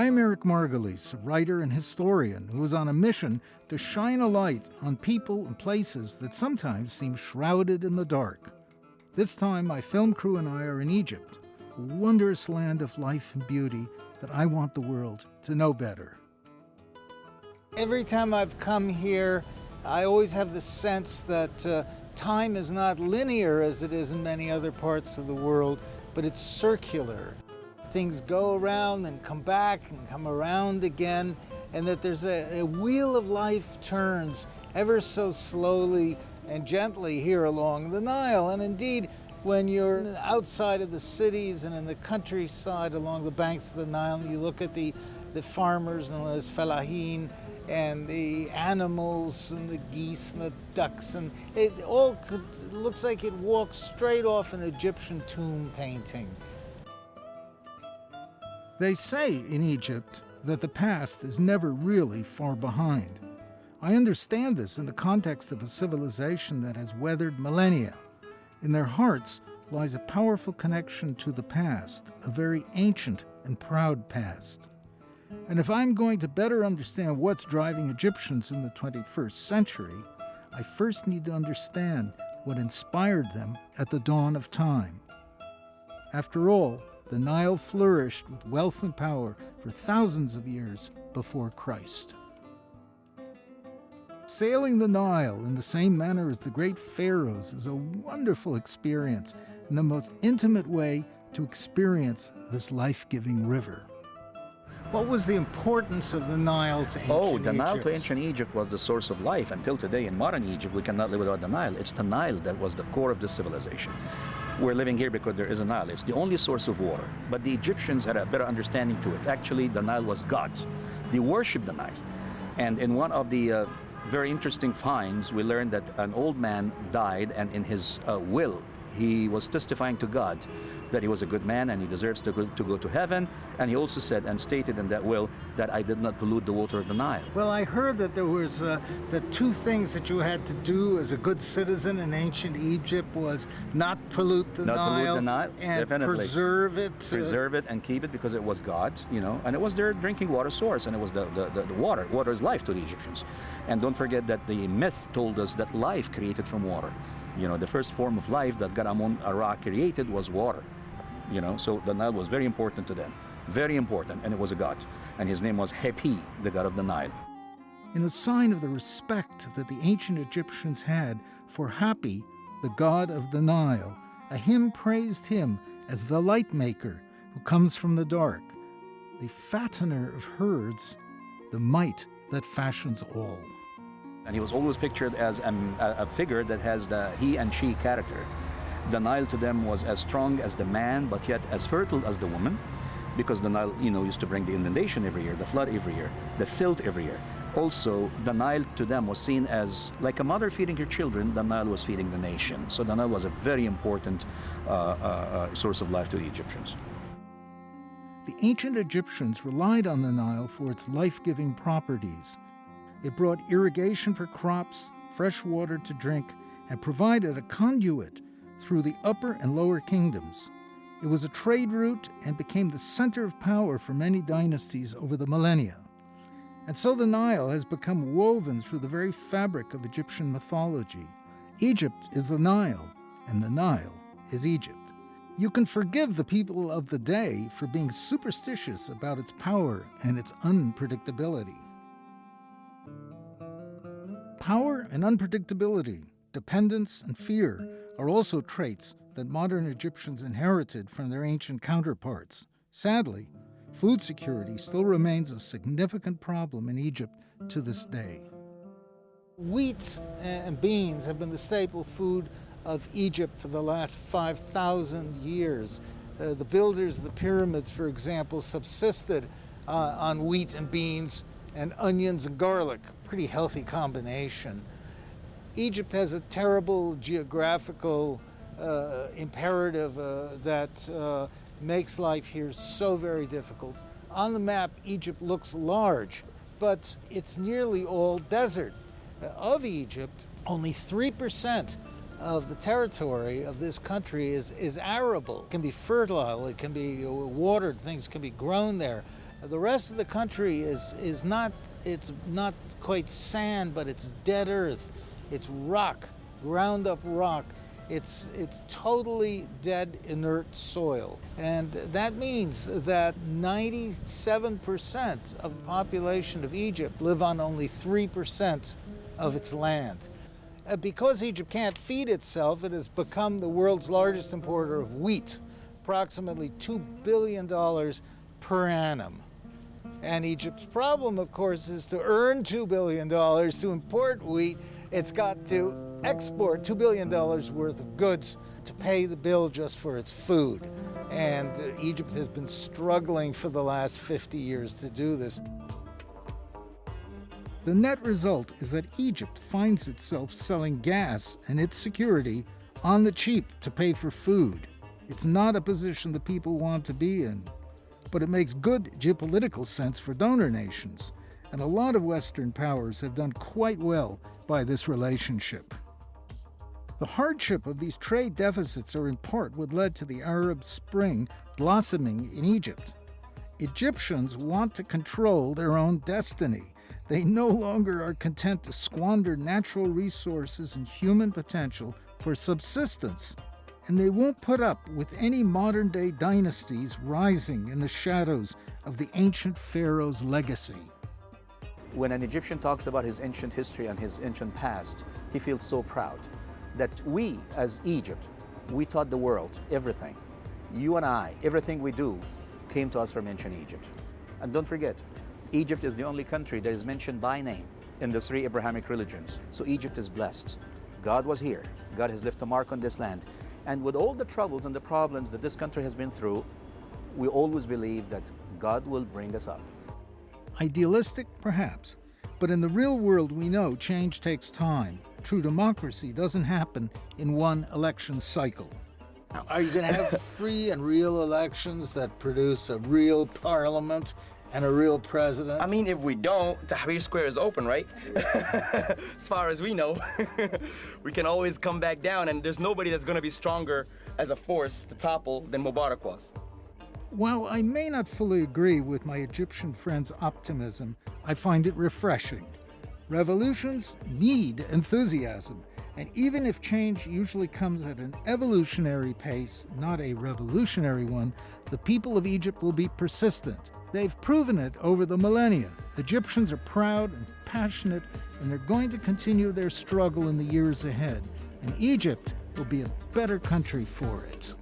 I am Eric Margolis, a writer and historian who is on a mission to shine a light on people and places that sometimes seem shrouded in the dark. This time, my film crew and I are in Egypt, a wondrous land of life and beauty that I want the world to know better. Every time I've come here, I always have the sense that time is not linear as it is in many other parts of the world, but it's circular. Things go around and come back and come around again, and that there's a wheel of life turns ever so slowly and gently here along the Nile. And indeed, when you're outside of the cities and in the countryside along the banks of the Nile, you look at the farmers known as fellahin, and the animals and the geese and the ducks, and it all looks like it walks straight off an Egyptian tomb painting. They say in Egypt that the past is never really far behind. I understand this in the context of a civilization that has weathered millennia. In their hearts lies a powerful connection to the past, a very ancient and proud past. And if I'm going to better understand what's driving Egyptians in the 21st century, I first need to understand what inspired them at the dawn of time. After all, the Nile flourished with wealth and power for thousands of years before Christ. Sailing the Nile in the same manner as the great pharaohs is a wonderful experience and the most intimate way to experience this life-giving river. What was the importance of the Nile to ancient Egypt? The Nile to ancient Egypt was the source of life. Until today, in modern Egypt, we cannot live without the Nile. It's the Nile that was the core of the civilization. We're living here because there is a Nile. It's the only source of water. But the Egyptians had a better understanding to it. Actually, the Nile was God. They worshipped the Nile. And in one of the very interesting finds, we learned that an old man died, and in his will, he was testifying to God that he was a good man and he deserves to go to heaven. And he also said and stated in that will that I did not pollute the water of the Nile. Well, I heard that there was the two things that you had to do as a good citizen in ancient Egypt was not pollute the Nile and definitely. preserve it. Preserve it and keep it because it was God's, and it was their drinking water source, and it was the water. Water is life to the Egyptians. And don't forget that the myth told us that life created from water. The first form of life that God among a rock created was water. So the Nile was very important to them, very important, and it was a god. And his name was Hapi, the god of the Nile. In a sign of the respect that the ancient Egyptians had for Hapi, the god of the Nile, a hymn praised him as the light maker who comes from the dark, the fattener of herds, the might that fashions all. And he was always pictured as a figure that has the he and she character. The Nile to them was as strong as the man, but yet as fertile as the woman, because the Nile, used to bring the inundation every year, the flood every year, the silt every year. Also, the Nile to them was seen as like a mother feeding her children. The Nile was feeding the nation. So the Nile was a very important source of life to the Egyptians. The ancient Egyptians relied on the Nile for its life-giving properties. It brought irrigation for crops, fresh water to drink, and provided a conduit through the upper and lower kingdoms. It was a trade route and became the center of power for many dynasties over the millennia. And so the Nile has become woven through the very fabric of Egyptian mythology. Egypt is the Nile, and the Nile is Egypt. You can forgive the people of the day for being superstitious about its power and its unpredictability. Power and unpredictability, dependence and fear are also traits that modern Egyptians inherited from their ancient counterparts. Sadly, food security still remains a significant problem in Egypt to this day. Wheat and beans have been the staple food of Egypt for the last 5,000 years. The builders of the pyramids, for example, subsisted on wheat and beans and onions and garlic, pretty healthy combination. Egypt has a terrible geographical imperative that makes life here so very difficult. On the map, Egypt looks large, but it's nearly all desert. Of Egypt, only 3% of the territory of this country is arable. It can be fertile, it can be watered, things can be grown there. The rest of the country is not, it's not quite sand, but it's dead earth. It's rock, ground up rock. It's totally dead, inert soil. And that means that 97% of the population of Egypt live on only 3% of its land. Because Egypt can't feed itself, it has become the world's largest importer of wheat, approximately $2 billion per annum. And Egypt's problem, of course, is to earn $2 billion to import wheat. It's got to export $2 billion worth of goods to pay the bill just for its food. And Egypt has been struggling for the last 50 years to do this. The net result is that Egypt finds itself selling gas and its security on the cheap to pay for food. It's not a position the people want to be in, but it makes good geopolitical sense for donor nations, and a lot of Western powers have done quite well by this relationship. The hardship of these trade deficits are in part what led to the Arab Spring blossoming in Egypt. Egyptians want to control their own destiny. They no longer are content to squander natural resources and human potential for subsistence, and they won't put up with any modern-day dynasties rising in the shadows of the ancient pharaoh's legacy. When an Egyptian talks about his ancient history and his ancient past, he feels so proud that we, as Egypt, we taught the world everything. You and I, everything we do came to us from ancient Egypt. And don't forget, Egypt is the only country that is mentioned by name in the three Abrahamic religions. So Egypt is blessed. God was here. God has left a mark on this land. And with all the troubles and the problems that this country has been through, we always believe that God will bring us up. Idealistic, perhaps, but in the real world we know change takes time. True democracy doesn't happen in one election cycle. Are you going to have free and real elections that produce a real parliament and a real president? I mean, if we don't, Tahrir Square is open, right? As far as we know. We can always come back down, and there's nobody that's going to be stronger as a force to topple than Mubarak was. While I may not fully agree with my Egyptian friend's optimism, I find it refreshing. Revolutions need enthusiasm, and even if change usually comes at an evolutionary pace, not a revolutionary one, the people of Egypt will be persistent. They've proven it over the millennia. Egyptians are proud and passionate, and they're going to continue their struggle in the years ahead. And Egypt will be a better country for it.